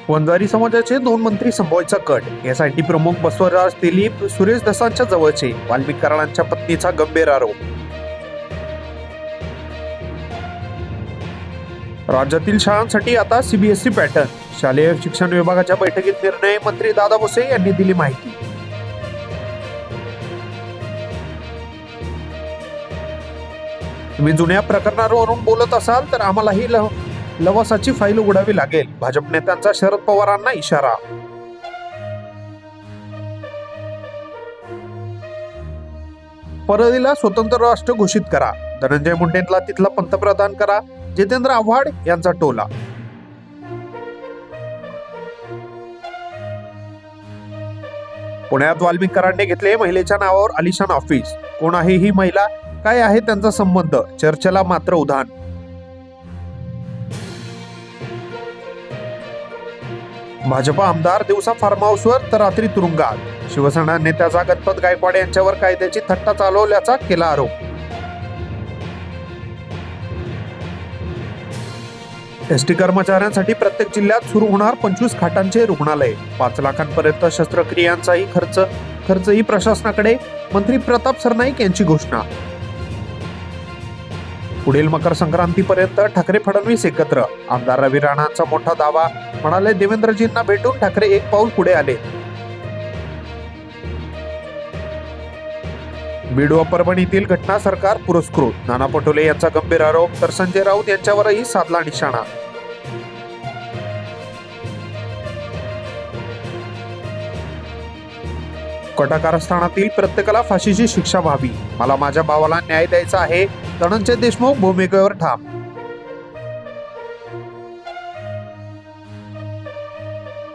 वंजारी समाजाचे 2 मंत्री संभवायचा cut. SIT प्रमुख बसवराज दिलीप सुरेश दसांच्या जवळचे. वाल्मिक कराडांच्या पत्नीचा गंभीर आरोप. राज्यातील शाळांसाठी आता सीबीएसई पॅटर्न. शालेय शिक्षण विभागाच्या बैठकीत निर्णय. मंत्री दादा भुसे यांनी दिली माहिती. तुम्ही जुन्या प्रकरणांवरून बोलत असाल तर आम्हालाही लवासाची फाईल उघडावी लागेल. भाजप नेत्यांचा शरद पवारांना इशारा. परळीला स्वतंत्र राष्ट्र घोषित करा. धनंजय मुंडेंना तिथला पंतप्रधान करा. जितेंद्र आव्हाड यांचा टोला. पुण्यात वाल्मिक कराडने घेतले महिलेच्या नावावर आलिशान ऑफिस. कोण आहे ही महिला? काय आहे त्यांचा संबंध? चर्चेला मात्र उधाण. भाजपा आमदार दिवसा फार्म हाऊसवर तर रात्री तुरुंगात. शिवसेना नेत्याचा गणपत गायकवाड यांच्यावर कायद्याची थट्टा चालवल्याचा केला आरोप. एसटी कर्मचाऱ्यांसाठी प्रत्येक जिल्ह्यात सुरू होणार 25 खाटांचे रुग्णालय. 5 लाखांपर्यंत शस्त्रक्रियांचाही खर्चही प्रशासनाकडे. मंत्री प्रताप सरनाईक यांची घोषणा. पुढील मकर संक्रांतीपर्यंत ठाकरे फडणवीस एकत्र. आमदार रवी राणांचा मोठा दावा. म्हणाले देवेंद्रजींना भेटून ठाकरे एक पाऊल पुढे आले. बीड व परभणीतील घटना सरकार पुरस्कृत. नाना पटोले यांचा गंभीर आरोप. तर संजय राऊत यांच्यावरही साधला निशाणा. कटा कारस्थानातील प्रत्येकाला फाशीची शिक्षा व्हावी. मला माझ्या भावाला न्याय द्यायचा आहे. धनंजय देशमुख भूमिकेवर ठाम.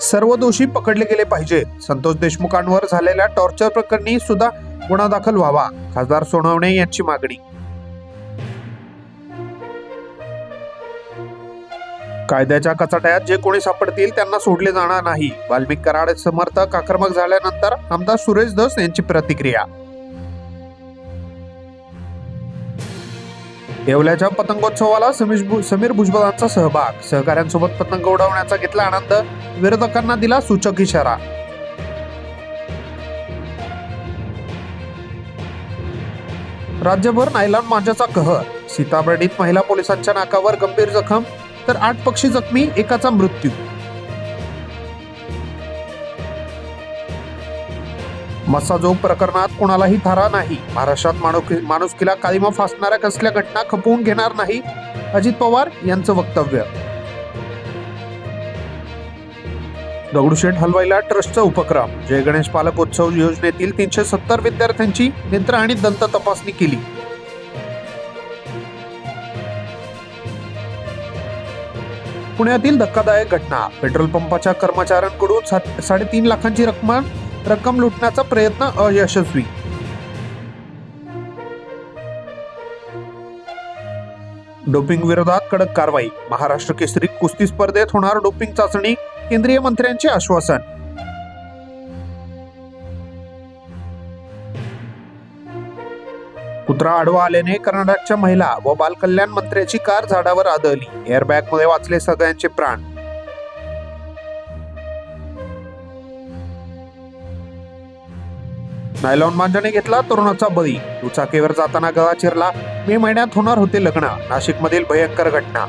सर्व दोषी पकडले गेले पाहिजेत. संतोष देशमुखांवर झालेल्या टॉर्चर प्रकरणी सुद्धा गुन्हा दाखल व्हावा. खासदार सोनवणे यांची मागणी. कायद्याच्या कचाट्यात जे कोणी सापडतील त्यांना सोडले जाणार नाही. वाल्मिक कराड समर्थक आक्रमक झाल्यानंतर आमदार सुरेश धस यांची प्रतिक्रिया. येवल्याच्या पतंगोत्सवाला समीर भुजबळांचा सहभाग. सहकाऱ्यांसोबत पतंग उडवण्याचा घेतला आनंद. विरोधकांना दिला सूचक इशारा. राज्यभर नायलॉन मांजाचा कहर. सीताबर्डीत महिला पोलिसांच्या नाकावर गंभीर जखम. तर 8 पक्षी जखमी, एकाचा मृत्यू. मस्साजोग प्रकरणात कोणालाही थारा नाही. महाराष्ट्रात माणुसकीला काळिमा फासणाऱ्या कसल्या घटना खपवून घेणार नाही. अजित पवार यांचं वक्तव्य. दगडूशेठ हलवाईला ट्रस्टचा उपक्रम. जय गणेश पालकोत्सव योजनेतील 370 विद्यार्थ्यांची नेत्र आणि दंत तपासणी केली. पुण्यातील धक्कादायक घटना. पेट्रोल पंपाच्या कर्मचाऱ्यांकडून 3.5 लाखांची रक्कम लुटण्याचा प्रयत्न अयशस्वी. डोपिंग विरोधात कडक कारवाई. महाराष्ट्र केसरी कुस्ती स्पर्धेत होणार डोपिंग चाचणी. केंद्रीय मंत्र्यांचे आश्वासन. कुत्रा आडवा आल्याने कर्नाटकच्या महिला व बालकल्याण मंत्र्याची कार झाडावर आदळली. एअरबॅगमध्ये वाचले सगळ्यांचे प्राण. नायलॉन मांजाने घेतला तरुणाचा बळी. दुचाकीवर जाताना गळा चिरला. मे महिन्यात होणार होते लग्न. नाशिकमधील भयंकर घटना.